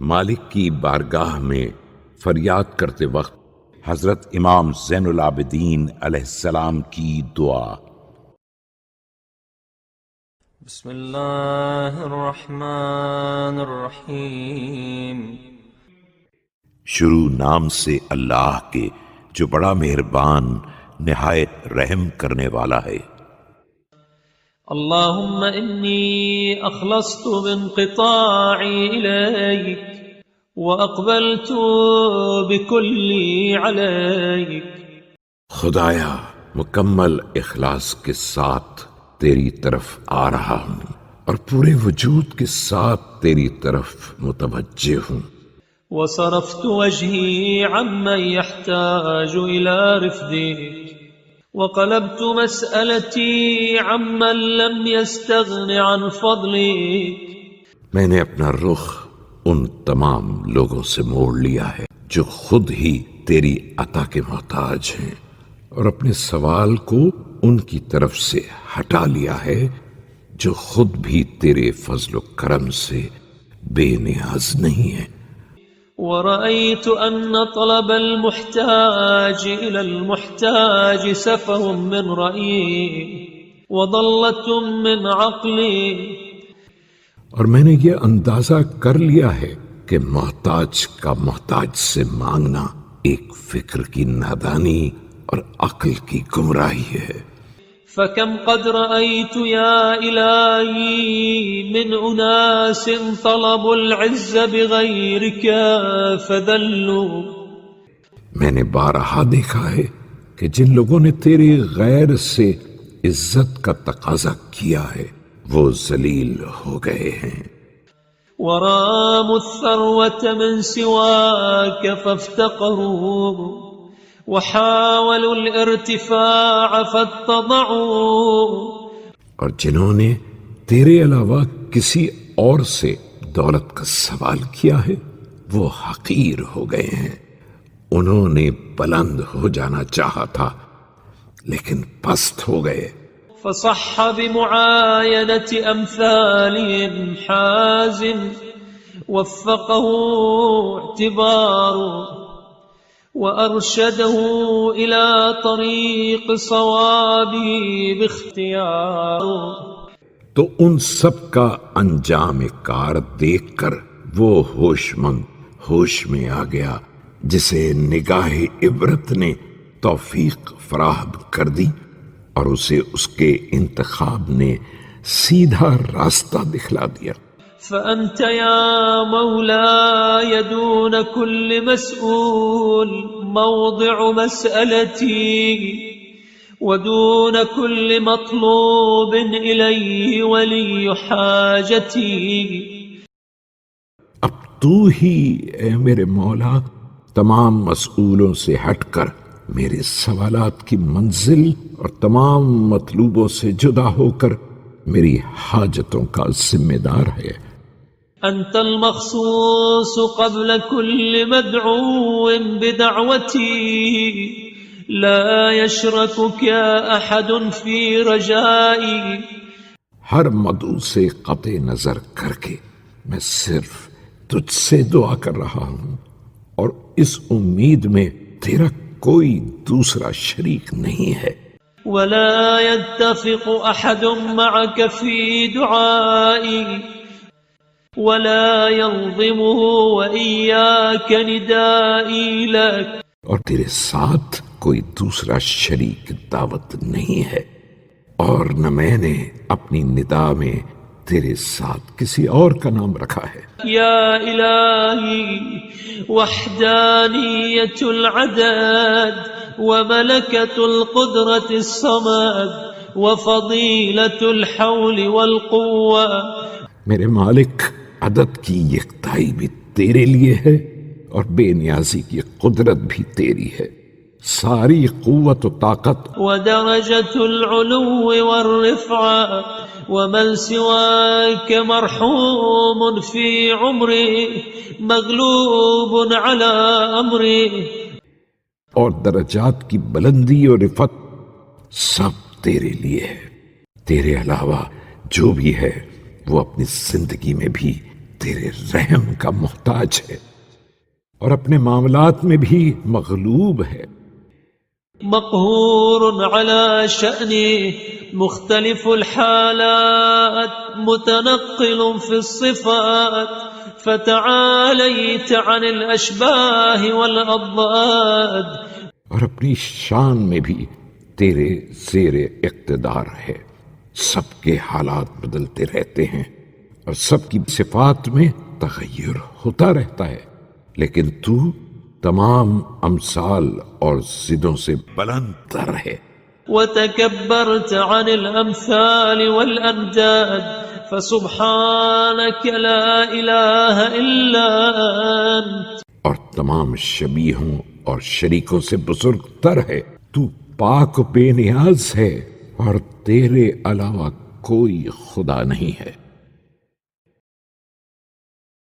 مالک کی بارگاہ میں فریاد کرتے وقت حضرت امام زین العابدین علیہ السلام کی دعا۔ بسم اللہ الرحمن الرحیم۔ شروع نام سے اللہ کے جو بڑا مہربان نہایت رحم کرنے والا ہے۔ اللہم انی اخلصت بانقطاعی الیک واقبلت بکلی علیک۔ خدایا مکمل اخلاص کے ساتھ تیری طرف آ رہا ہوں اور پورے وجود کے ساتھ تیری طرف متوجہ ہوں۔ وصرفت وجهي عمن يحتاج إلى رفدك وقلبت مسألتي عمن لم يستغن عن فضلك۔ میں نے اپنا رخ ان تمام لوگوں سے موڑ لیا ہے جو خود ہی تیری عطا کے محتاج ہیں، اور اپنے سوال کو ان کی طرف سے ہٹا لیا ہے جو خود بھی تیرے فضل و کرم سے بے نیاز نہیں ہے۔ ورأيت أن طلب المحتاج إلى المحتاج سفه من رأيي وضلة من عقلي۔ اور میں نے یہ اندازہ کر لیا ہے کہ محتاج کا محتاج سے مانگنا ایک فکر کی نادانی اور عقل کی گمراہی ہے۔ فكم قد رأيت يا إلهي من أناس طلبوا العز بغيرك فذلوا۔ میں نے بارہا دیکھا ہے کہ جن لوگوں نے تیرے غیر سے عزت کا تقاضا کیا ہے وہ ذلیل ہو گئے ہیں۔ وراموا الثروة من سواك فافتقروا وحاولوا الارتفاع فاتضعوا۔ اور جنہوں نے تیرے علاوہ کسی اور سے دولت کا سوال کیا ہے وہ حقیر ہو گئے ہیں۔ انہوں نے بلند ہو جانا چاہا تھا لیکن پست ہو گئے۔ فصح بمعاينة أمثالهم حازم وفقه اعتباره وأرشده إلى طريق صوابه باختياره۔ تو ان سب کا انجام کار دیکھ کر وہ ہوش مند ہوش میں آ گیا جسے نگاہ عبرت نے توفیق فراہم کر دی اور اسے اس کے انتخاب نے سیدھا راستہ دکھلا دیا۔ فأنت يا مولاي دون كل مسؤول موضع مسألتي ودون كل مطلوب إليه ولي حاجتي۔ اب تو ہی اے میرے مولا تمام مسئولوں سے ہٹ کر میرے سوالات کی منزل اور تمام مطلوبوں سے جدا ہو کر میری حاجتوں کا ذمہ دار ہے۔ أنت المخصوص قبل كل مدعو بدعوتي لا يشركك أحد في رجائي۔ ہر مدعو سے قطع نظر کر کے میں صرف تجھ سے دعا کر رہا ہوں اور اس امید میں تیرا کوئی دوسرا شریک نہیں ہے۔ ولا يتفق أحد معك في دعائي ولا ينظمه وإياك ندائي لك۔ اور تیرے ساتھ کوئی دوسرا شریک دعوت نہیں ہے اور نہ میں نے اپنی ندا میں تیرے ساتھ کسی اور کا نام رکھا ہے۔ یا الہی وحدانیت العدد وملكة القدرة الصمد وفضيلة الحول والقوة۔ میرے مالک عدد کی یکتائی بھی تیرے لیے ہے اور بے نیازی کی قدرت بھی تیری ہے، ساری قوت و طاقت۔ ودرجة العلو والرفعة ومن سواك مرحوم في عمري مغلوب على أمري۔ اور درجات کی بلندی اور رفعت سب تیرے لیے ہے، تیرے علاوہ جو بھی ہے وہ اپنی زندگی میں بھی تیرے رحم کا محتاج ہے اور اپنے معاملات میں بھی مغلوب ہے. مقهور على شأنه مختلف الحالات متنقل في الصفات فتعاليت عن الأشباه والأضداد. اور اپنی شان میں بھی تیرے زیر اقتدار ہے. سب کے حالات بدلتے رہتے ہیں اور سب کی صفات میں تغیر ہوتا رہتا ہے، لیکن تو تمام امثال اور ضدوں سے بلند تر ہے. وتكبرت عن الأمثال والأنداد فسبحانك لا إله إلا أنت. اور تمام شبیہوں اور شریکوں سے بزرگ تر ہے. تو پاک و بے نیاز ہے اور تیرے علاوہ کوئی خدا نہیں ہے.